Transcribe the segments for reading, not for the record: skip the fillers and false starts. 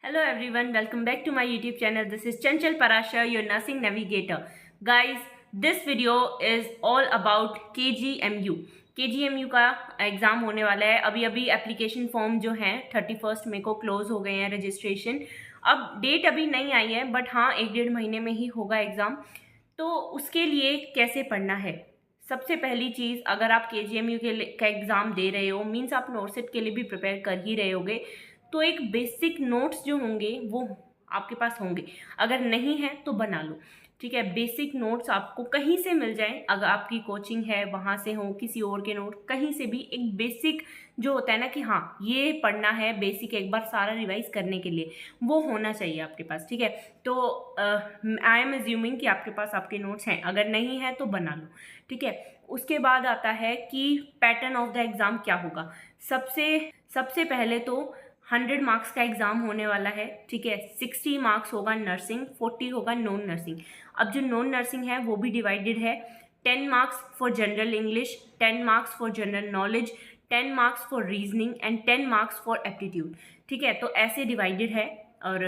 Hello everyone, welcome back to my YouTube channel. This is Chanchal Parashar, your nursing navigator. Guys, this video is all about KGMU. KGMU का exam होने वाला है। अभी application form जो हैं 31 मई को close हो गए हैं रजिस्ट्रेशन। अब डेट अभी नहीं आई है, बट हाँ 1-1.5 महीने में ही होगा एग्ज़ाम। तो उसके लिए कैसे पढ़ना है? सबसे पहली चीज़, अगर आप KGMU का एग्ज़ाम दे रहे हो, मीन्स आप नोटसेट के लिए भी प्रिपेयर कर ही रहे होगे, तो एक बेसिक नोट्स जो होंगे वो आपके पास होंगे। अगर नहीं है तो बना लो, ठीक है। बेसिक नोट्स आपको कहीं से मिल जाए, अगर आपकी कोचिंग है वहाँ से हो, किसी और के नोट, कहीं से भी एक बेसिक जो होता है ना कि हाँ ये पढ़ना है, बेसिक एक बार सारा रिवाइज करने के लिए, वो होना चाहिए आपके पास, ठीक है। तो आई एम एज्यूमिंग कि आपके पास आपके नोट्स हैं, अगर नहीं है तो बना लो, ठीक है। उसके बाद आता है कि पैटर्न ऑफ द एग्ज़ाम क्या होगा। सबसे पहले तो 100 मार्क्स का एग्ज़ाम होने वाला है, ठीक है। 60 मार्क्स होगा नर्सिंग, 40 होगा नॉन नर्सिंग। अब जो नॉन नर्सिंग है वो भी डिवाइडेड है। 10 marks for general English, 10 marks for general knowledge, 10 marks for reasoning and 10 marks for aptitude, ठीक है। तो ऐसे डिवाइडेड है। और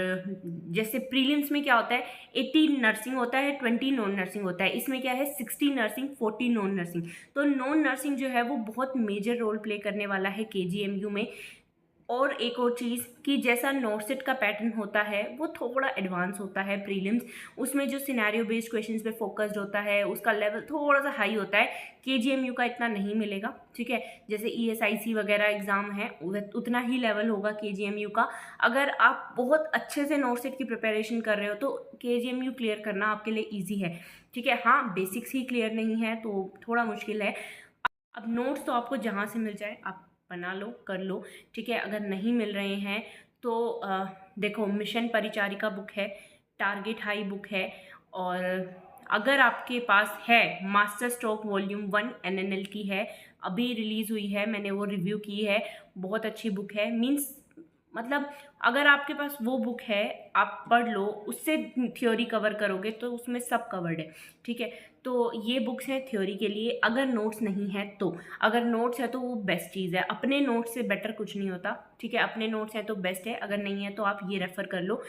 जैसे प्रीलिम्स में क्या होता है, 80 नर्सिंग होता है, 20 नॉन नर्सिंग होता है। इसमें क्या है, 60 नर्सिंग, 40 नॉन नर्सिंग। तो नॉन नर्सिंग जो है वो बहुत मेजर रोल प्ले करने वाला है KGMU में। और एक और चीज़ कि जैसा नोटसेट का पैटर्न होता है वो थोड़ा एडवांस होता है प्रीलिम्स, उसमें जो सिनेरियो बेस्ड क्वेश्चंस पे फोकस्ड होता है उसका लेवल थोड़ा सा हाई होता है। KGMU का इतना नहीं मिलेगा, ठीक है। जैसे ESIC वगैरह एग्ज़ाम है उतना ही लेवल होगा KGMU का। अगर आप बहुत अच्छे से नोटसेट की प्रिपरेशन कर रहे हो तो KGMU क्लियर करना आपके लिए ईजी है, ठीक है। हाँ बेसिक्स ही क्लियर नहीं है तो थोड़ा मुश्किल है। अब नोट्स तो आपको जहाँ से मिल जाए आप बना लो, कर लो, ठीक है। अगर नहीं मिल रहे हैं तो देखो मिशन परिचारिका बुक है, टारगेट हाई बुक है, और अगर आपके पास है मास्टर स्ट्रोक वॉल्यूम 1 NNL की है, अभी रिलीज़ हुई है, मैंने वो रिव्यू की है, बहुत अच्छी बुक है। मीन्स मतलब अगर आपके पास वो बुक है आप पढ़ लो, उससे थ्योरी कवर करोगे तो उसमें सब कवर्ड है, ठीक है। तो ये बुक्स हैं थ्योरी के लिए। अगर नोट्स नहीं है तो, अगर नोट्स है तो वो बेस्ट चीज़ है, अपने नोट्स से बेटर कुछ नहीं होता, ठीक है। अपने नोट्स हैं तो बेस्ट है, अगर नहीं है तो आप ये रेफ़र कर लो।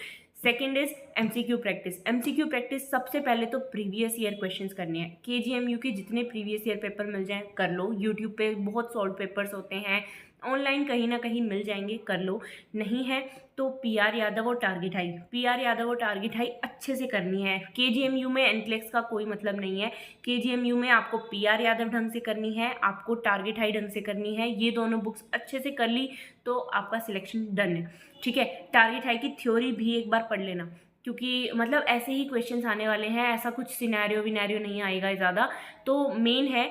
Second is MCQ practice. MCQ practice सबसे पहले तो प्रीवियस ईयर क्वेश्चंस करने हैं। KGMU के जितने प्रीवियस ईयर पेपर मिल जाएं कर लो, यूट्यूब पे बहुत सॉल्व पेपर्स होते हैं, ऑनलाइन कहीं ना कहीं मिल जाएंगे, कर लो। नहीं है तो PR यादव और टारगेट हाई अच्छे से करनी है। KGMU में एनक्लेक्स का कोई मतलब नहीं है। KGMU में आपको PR यादव ढंग से करनी है, आपको टारगेट हाई ढंग से करनी है। ये दोनों बुक्स अच्छे से कर ली तो आपका सिलेक्शन डन है, ठीक है। टारगेट हाई की थ्योरी भी एक बार पढ़ लेना, क्योंकि मतलब ऐसे ही क्वेश्चंस आने वाले हैं, ऐसा कुछ सिनेरियो विनेरियो नहीं आएगा ज़्यादा। तो मेन है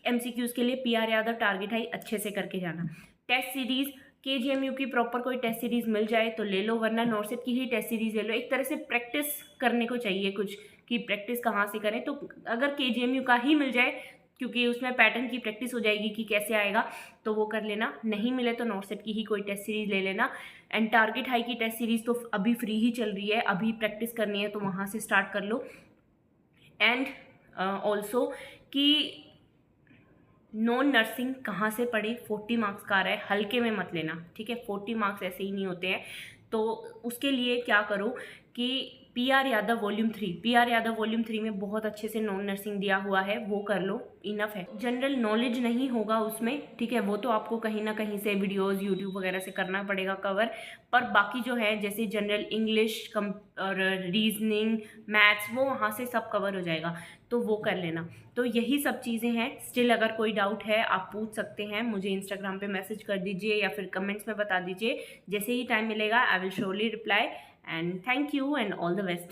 MCQs के लिए PR यादव, टारगेट हाई अच्छे से करके जाना। टेस्ट सीरीज़ KGMU की प्रॉपर कोई टेस्ट सीरीज़ मिल जाए तो ले लो, वरना नोटसेट की ही टेस्ट सीरीज़ ले लो। एक तरह से प्रैक्टिस करने को चाहिए कुछ, कि प्रैक्टिस कहाँ से करें। तो अगर KGMU का ही मिल जाए, क्योंकि उसमें पैटर्न की प्रैक्टिस हो जाएगी कि कैसे आएगा, तो वो कर लेना। नहीं मिले तो नोटसेट की ही कोई टेस्ट सीरीज़ ले लेना। एंड टारगेट हाई की टेस्ट सीरीज़ तो अभी फ्री ही चल रही है, अभी प्रैक्टिस करनी है तो वहाँ से स्टार्ट कर लो। एंड ऑल्सो कि नॉन नर्सिंग कहाँ से पढ़े, 40 मार्क्स का आ रहा है, हल्के में मत लेना, ठीक है। 40 मार्क्स ऐसे ही नहीं होते हैं। तो उसके लिए क्या करो कि PR यादव वॉल्यूम 3 में बहुत अच्छे से नॉन नर्सिंग दिया हुआ है, वो कर लो, इनफ है। जनरल नॉलेज नहीं होगा उसमें, ठीक है, वो तो आपको कहीं ना कहीं से वीडियोस यूट्यूब वगैरह से करना पड़ेगा कवर। पर बाकी जो है जैसे जनरल इंग्लिश और रीजनिंग, मैथ्स, वो वहाँ से सब कवर हो जाएगा, तो वो कर लेना। तो यही सब चीज़ें हैं। स्टिल अगर कोई डाउट है आप पूछ सकते हैं, मुझे इंस्टाग्राम पे मैसेज कर दीजिए या फिर कमेंट्स में बता दीजिए। जैसे ही टाइम मिलेगा I will surely reply. And thank you and all the best.